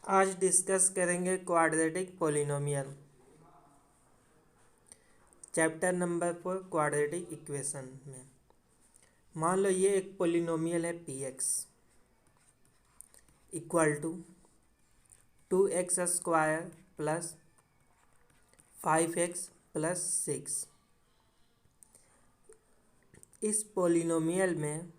आज डिस्कस करेंगे quadratic polynomial. Chapter number 4 quadratic equation में मान लो ये एक पोलिनोमियल है P X equal to 2x² plus 5x plus 6। इस पोलिनोमियल में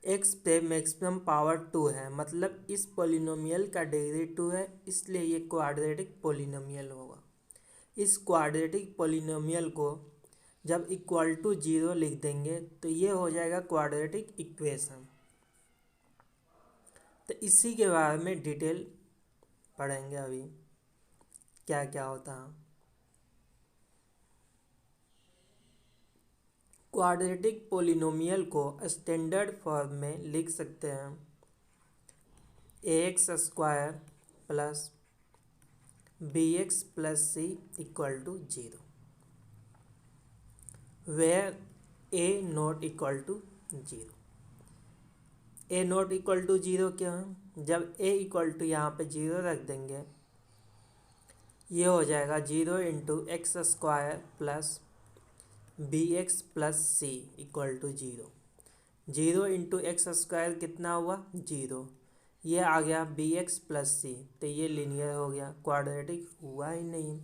x पे मैक्सिमम पावर 2 है, मतलब इस पोलिनोमियल का डिग्री 2 है, इसलिए ये क्वाड्रेटिक पोलिनोमियल होगा। इस क्वाड्रेटिक पोलिनोमियल को जब इक्वल टू 0 लिख देंगे तो ये हो जाएगा क्वाड्रेटिक इक्वेशन। तो इसी के बारे में डिटेल पढ़ेंगे अभी क्या क्या होता है। क्वाड्रेटिक पोलिनोमियल को स्टैंडर्ड फॉर्म में लिख सकते हैं ax² plus bx plus c equal to 0, where a not equal to 0। a not equal to 0 क्या है? जब a इक्वल टू यहाँ पे 0 रख देंगे, ये हो जाएगा 0 into x² plus bx plus c equal to 0। 0 into x² कितना हुआ? 0। ये आ गया bx प्लस सी, तो ये लीनियर हो गया, क्वाड्रेटिक हुआ ही नहीं।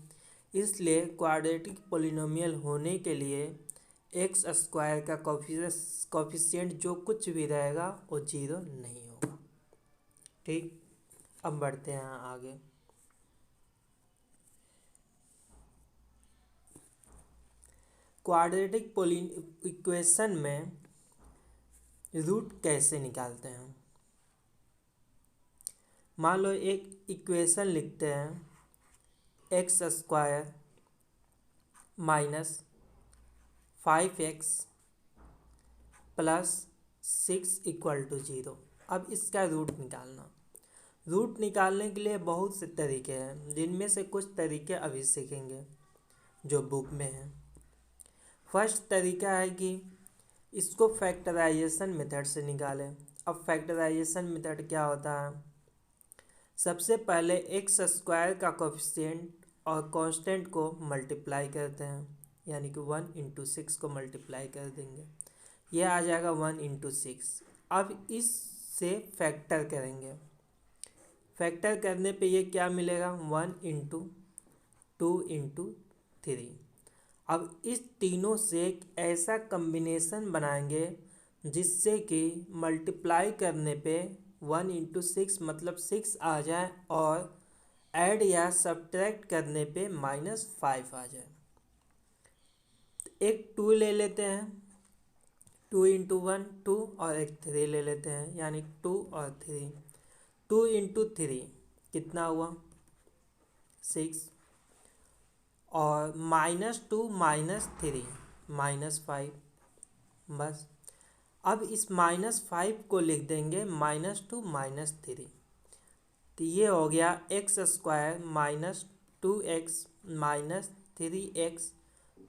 इसलिए क्वाड्रेटिक पोलिनोमियल होने के लिए x² का कोफिशिएंट जो कुछ भी रहेगा वो 0 नहीं होगा। ठीक, अब बढ़ते हैं आगे। क्वाड्रेटिक इक्वेशन में रूट कैसे निकालते हैं? मान लो एक इक्वेशन लिखते हैं x² minus 5x plus 6 equal to 0। अब इसका रूट निकालना। रूट निकालने के लिए बहुत से तरीके हैं, जिनमें से कुछ तरीके अभी सीखेंगे जो बुक में हैं। फर्स्ट तरीका है कि इसको फैक्टराइजेशन मेथड से निकालें। अब फैक्टराइजेशन मेथड क्या होता है? सबसे पहले x² का कोफिशिएंट और कांस्टेंट को मल्टीप्लाई करते हैं, यानी कि 1 इंटू 6 को मल्टीप्लाई कर देंगे, यह आ जाएगा 1 इंटू 6। अब इससे फैक्टर करेंगे। फैक्टर करने पे ये क्या मिलेगा? 1 इंटू 2 इंटू 3। अब इस तीनों से एक ऐसा कम्बिनेशन बनाएंगे जिससे कि मल्टीप्लाई करने पे 1 इंटू 6 मतलब 6 आ जाए, और ऐड या सब्ट्रैक्ट करने पे -5 आ जाए। एक 2 ले लेते हैं, 2 इंटू 1 2, और एक 3 ले लेते हैं, यानी 2 और 3। 2 इंटू 3 कितना हुआ? 6, और -2 -3 -5, बस। अब इस -5 को लिख देंगे -2 -3, तो ये हो गया x² minus 2x minus 3x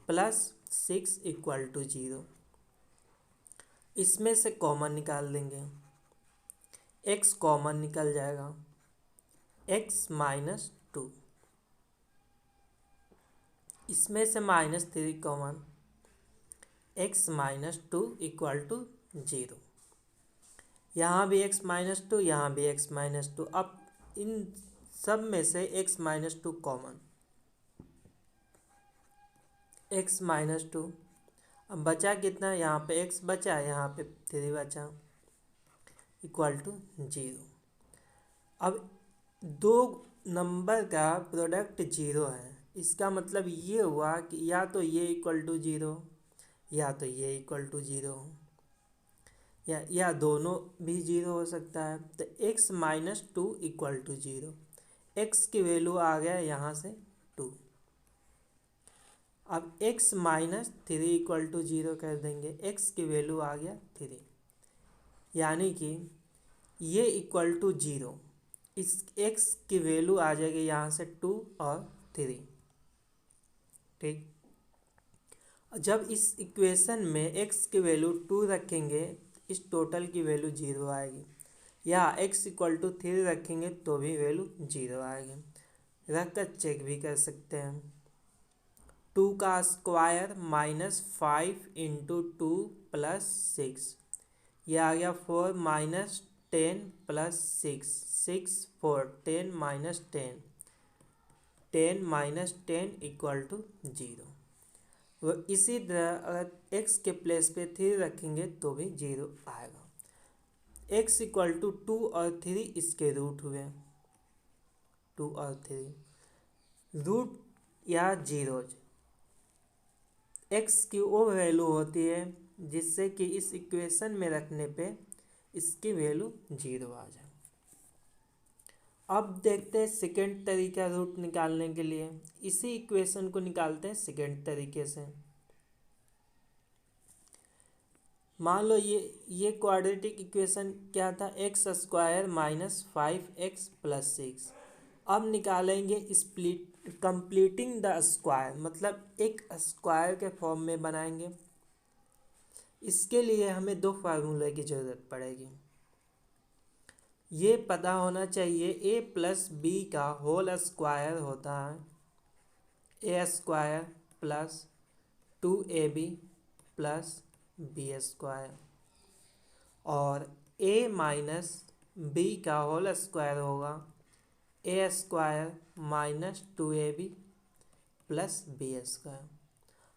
plus 6 equal to 0। इसमें से कॉमन निकाल देंगे, x कॉमन निकल जाएगा, x -2, इसमें से -3 कॉमन, x -2 इक्वल टू 0। यहाँ भी x -2, यहाँ भी x -2। अब इन सब में से x -2 कॉमन, x -2। अब बचा कितना? यहाँ पे x बचा, यहाँ पे 3 बचा, इक्वल टू 0। अब दो नंबर का प्रोडक्ट 0 है, इसका मतलब ये हुआ कि या तो ये इक्वल टू 0 या तो ये इक्वल टू 0, या दोनों भी 0 हो सकता है। तो x -2 इक्वल टू 0, x की वैल्यू आ गया यहाँ से 2। अब x -3 इक्वल टू 0 कर देंगे, x की वैल्यू आ गया 3, यानी कि ये इक्वल टू 0। इस x की वैल्यू आ जाएगी यहाँ से 2 और 3। ठीक, जब इस इक्वेशन में x की वैल्यू 2 रखेंगे, इस टोटल की वैल्यू 0 आएगी, या x इक्वल टू 3 रखेंगे तो भी वैल्यू 0 आएगी। रख कर चेक भी कर सकते हैं। 2 का स्क्वायर -5 इंटू 2 प्लस 6, यह आ गया 4 minus 10 plus 6, 6 4 10 minus 10, 10 minus 10 equal to 0। वो इसी तरह अगर x के प्लेस पे 3 रखेंगे तो भी 0 आएगा। x इक्वल टू 2 और 3 इसके रूट हुए, 2 और 3 रूट या जीरोज x की वो वैल्यू होती है जिससे कि इस इक्वेशन में रखने पे इसकी वैल्यू 0 आ जाए। अब देखते हैं सेकेंड तरीका रूट निकालने के लिए। इसी इक्वेशन को निकालते हैं सेकेंड तरीके से। मान लो ये क्वाड्रेटिक इक्वेशन क्या था, x square minus 5x plus 6। अब निकालेंगे स्प्लिट कंप्लीटिंग द स्क्वायर, मतलब एक स्क्वायर के फॉर्म में बनाएंगे। इसके लिए हमें दो फार्मूले की ज़रूरत पड़ेगी। ये पता होना चाहिए a प्लस बी का होल स्क्वायर होता है A square plus 2ab plus B square, और a माइनस बी का होल स्क्वायर होगा A square minus 2ab plus B square.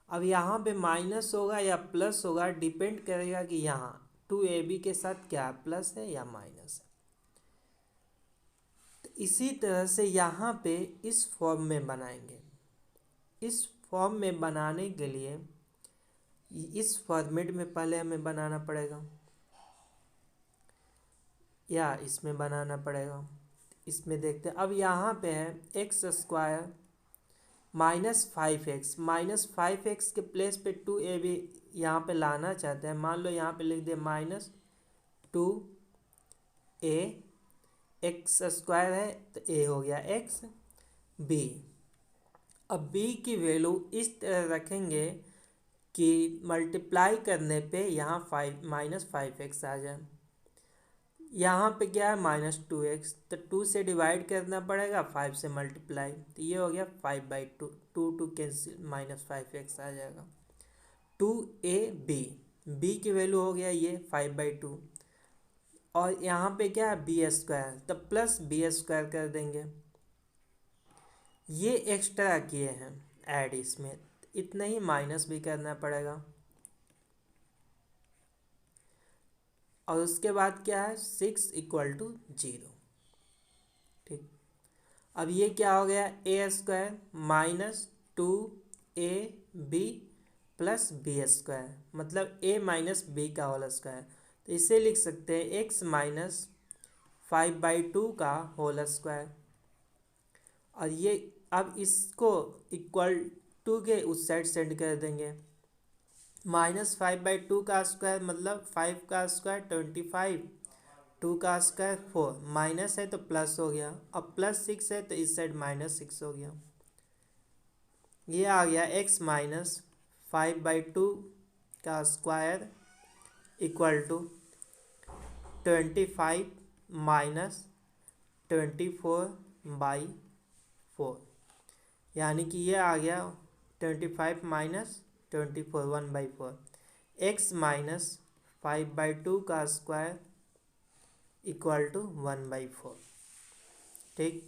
अब यहाँ पे माइनस होगा या प्लस होगा डिपेंड करेगा कि यहाँ 2ab के साथ क्या प्लस है या माइनस है। इसी तरह से यहाँ पे इस फॉर्म में बनाएंगे। इस फॉर्म में बनाने के लिए इस फॉर्मेट में पहले हमें बनाना पड़ेगा या इसमें बनाना पड़ेगा। इसमें देखते हैं। अब यहाँ पे है एक्स स्क्वायर -5x के प्लेस पे 2ab यहाँ पे लाना चाहते हैं। मान लो यहाँ पे लिख दे -2a, एक्स स्क्वायर है तो a हो गया x, b। अब b की वैल्यू इस तरह रखेंगे कि मल्टीप्लाई करने पे यहाँ -5x आ जाए। यहाँ पे क्या है -2x, तो 2 से डिवाइड करना पड़ेगा, 5 से मल्टीप्लाई, तो ये हो गया 5/2, 2 कैंसिल -5x आ जाएगा। 2ab, b की वैल्यू हो गया ये 5/2, और यहाँ पे क्या है बी स्क्वायर, तो प्लस बी स्क्वायर कर देंगे। ये एक्स्ट्रा किए हैं ऐड, इसमें इतना ही माइनस भी करना पड़ेगा। और उसके बाद क्या है 6 इक्वल टू 0। ठीक, अब ये क्या हो गया A square minus 2ab plus B square, मतलब a माइनस बी का होल स्क्वायर। तो इसे लिख सकते हैं x माइनस 5/2 का होल स्क्वायर। और ये अब इसको इक्वल टू के उस साइड सेंड कर देंगे। -5/2 का स्क्वायर मतलब 5 का स्क्वायर 25, 2 का स्क्वायर 4, माइनस है तो प्लस हो गया। अब +6 है तो इस साइड -6 हो गया। ये आ गया x माइनस 5/2 का स्क्वायर इक्वल टू 25 माइनस 24/4, यानी कि ये आ गया 25 माइनस 24 1/4। x माइनस 5/2 का स्क्वायर इक्वल टू 1/4। ठीक,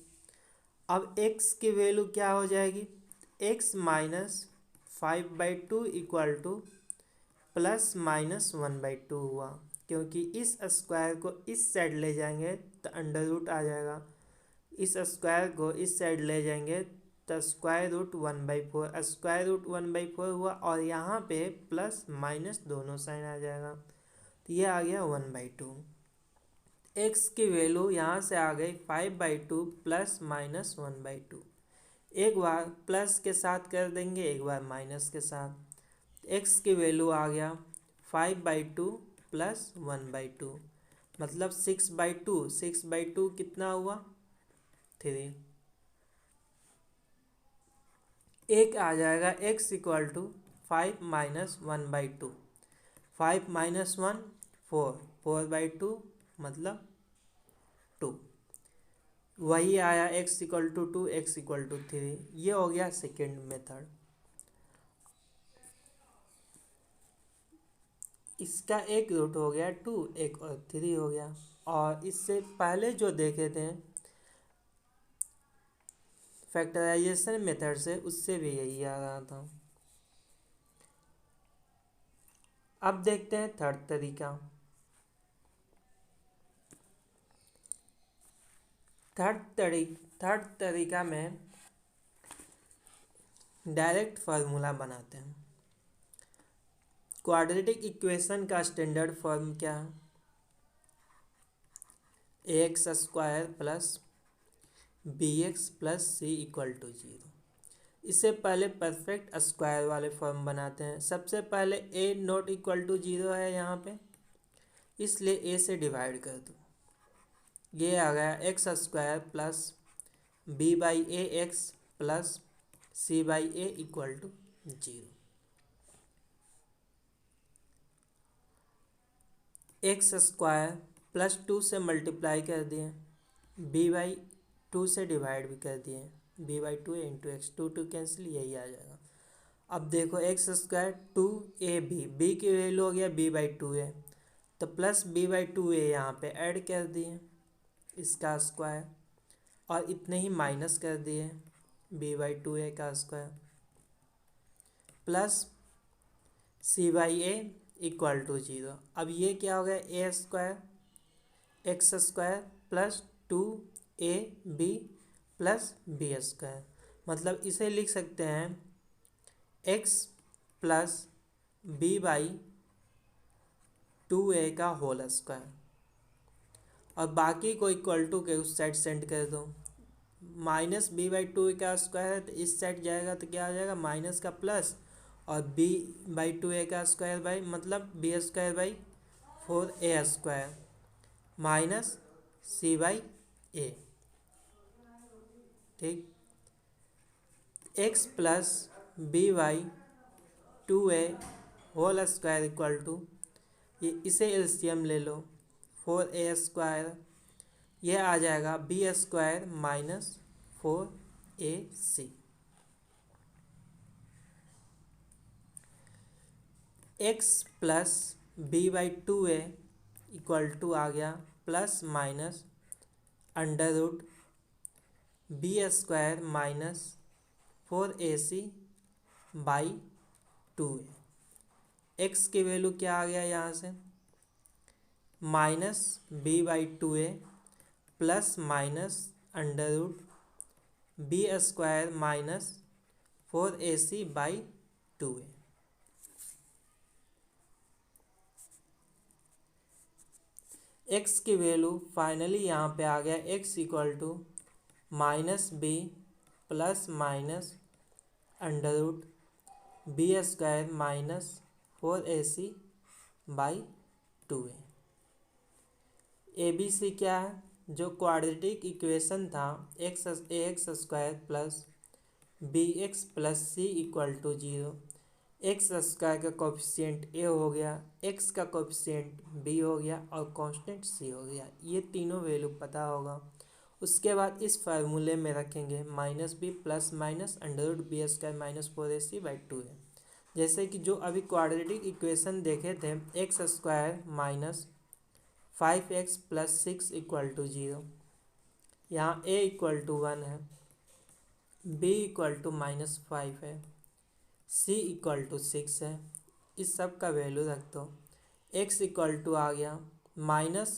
अब x की वैल्यू क्या हो जाएगी, x minus 5/2 equal two plus minus 1/2 हुआ, क्योंकि इस स्क्वायर को इस साइड ले जाएंगे तो अंडर रूट आ जाएगा, इस स्क्वायर को इस साइड ले जाएंगे तो स्क्वायर रूट 1/4, स्क्वायर रूट 1/4 हुआ, और यहाँ पे प्लस माइनस दोनों साइन आ जाएगा, तो ये आ गया 1/2। एक्स की वैल्यू यहाँ से आ गई 5/2 प्लस माइनस 1/2। एक बार प्लस के साथ कर देंगे, एक बार माइनस के साथ। एक्स की वैल्यू आ गया 5/2 प्लस 1/2, मतलब 6/2। 6/2 कितना हुआ 3। एक आ जाएगा x equal to 5 minus 1/2, 5 minus 1 4, 4/2 मतलब 2। वही आया x equal to 2, x equal to 3। ये हो गया सेकेंड मेथड। इसका एक रूट हो गया 2, एक और 3 हो गया। और इससे पहले जो देखे थे फैक्टराइजेशन मेथड से, उससे भी यही आ रहा था। अब देखते हैं थर्ड तरीका। थर्ड तरीका में डायरेक्ट फार्मूला बनाते हैं। क्वाड्रेटिक इक्वेशन का स्टैंडर्ड फॉर्म क्या है? ax square plus bx plus c equal to 0। इससे पहले परफेक्ट स्क्वायर वाले फॉर्म बनाते हैं। सबसे पहले a नॉट इक्वल टू 0 है यहाँ पे, इसलिए a से डिवाइड कर दो। ये आ गया X square plus b by A X plus c by A equal to 0। X square plus 2 से मल्टीप्लाई कर दिए, b बाई 2 से डिवाइड भी कर दिए, b by 2 into x, 2 cancel, यही आ जाएगा। अब देखो एक्स स्क्वायर 2ab की वैल्यू हो गया b बाई 2a, तो प्लस b बाई 2a यहाँ पे ऐड कर दिए इसका स्क्वायर, और इतने ही माइनस कर दिए b बाई 2a का square plus c by A equal to 0। अब ये क्या हो गया, A square X square plus 2ab plus B square, मतलब इसे लिख सकते हैं x plus b by 2a का होल स्क्वायर, और बाकी को इक्वल टू के उस साइड सेंड कर दो। माइनस b बाई 2 का स्क्वायर है तो इस साइड जाएगा तो क्या आ जाएगा, माइनस का प्लस, और b बाई 2a का स्क्वायर बाई मतलब b square by 4a square minus c by A. ठीक, x plus b by 2a whole square equal to, ये इसे एलसीएम ले लो, 4a स्क्वायर, यह आ जाएगा b square minus 4ac। x plus b by 2a equal to आ गया plus minus under root b square minus 4ac by 2a। x की value क्या आ गया यहाँ से, minus b by 2a plus minus under root b square minus 4ac by 2a। x की value finally यहाँ पे आ गया x equal to minus b plus minus under root b square minus 4ac by 2a। ABC क्या है, जो quadratic equation था ax square plus bx plus c equal to 0। X square का कोफिशिएंट a हो गया, x का coefficient b हो गया और कांस्टेंट c हो गया। ये तीनों वैल्यू पता होगा। उसके बाद इस फार्मूले में रखेंगे minus b plus minus under root B square minus 4ac by 2a। जैसे कि जो अभी क्वाड्रेटिक इक्वेशन देखे थे, X square minus 5x plus 6 equal to 0, यहाँ a इक्वल टू 1 है, b इक्वल टू माइनस 5 है, c इक्वल टू 6 है। इस सब का वैल्यू रख दो। x इक्वल टू आ गया minus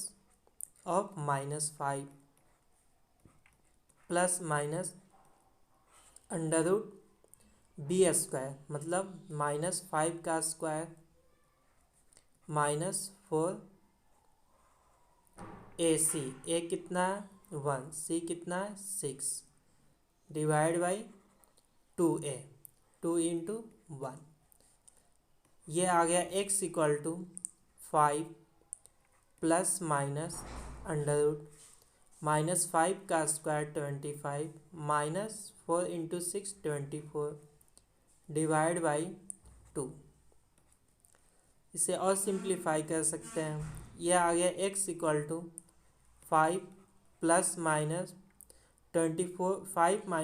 of minus 5 plus minus under root B square मतलब माइनस 5 का स्क्वायर माइनस 4ac, a कितना है 1, c कितना है 6 डिवाइड बाई 2a, 2 इंटू 1। ये आ गया x equal to 5 plus minus under root minus 5 का square 25 minus 4 into 6 24 divide by 2। इसे और सिंप्लीफाई कर सकते हैं। यह आ गया x equal to 5 plus minus 25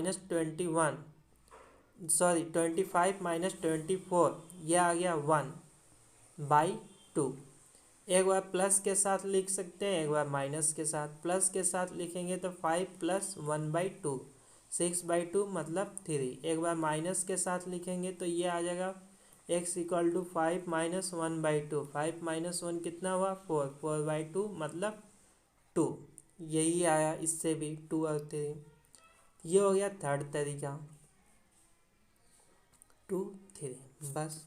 minus 24, यह आ गया 1/2। एक बार प्लस के साथ लिख सकते हैं, एक बार माइनस के साथ। प्लस के साथ लिखेंगे तो 5 + 1/2, 6/2 मतलब 3। एक बार माइनस के साथ लिखेंगे तो ये आ जाएगा x = 5 - 1/2। 5 - 1 कितना हुआ, 4, 4/2 मतलब 2। यही आया इससे भी 2 और 3। ये हो गया थर्ड तरीका, 2, 3 बस।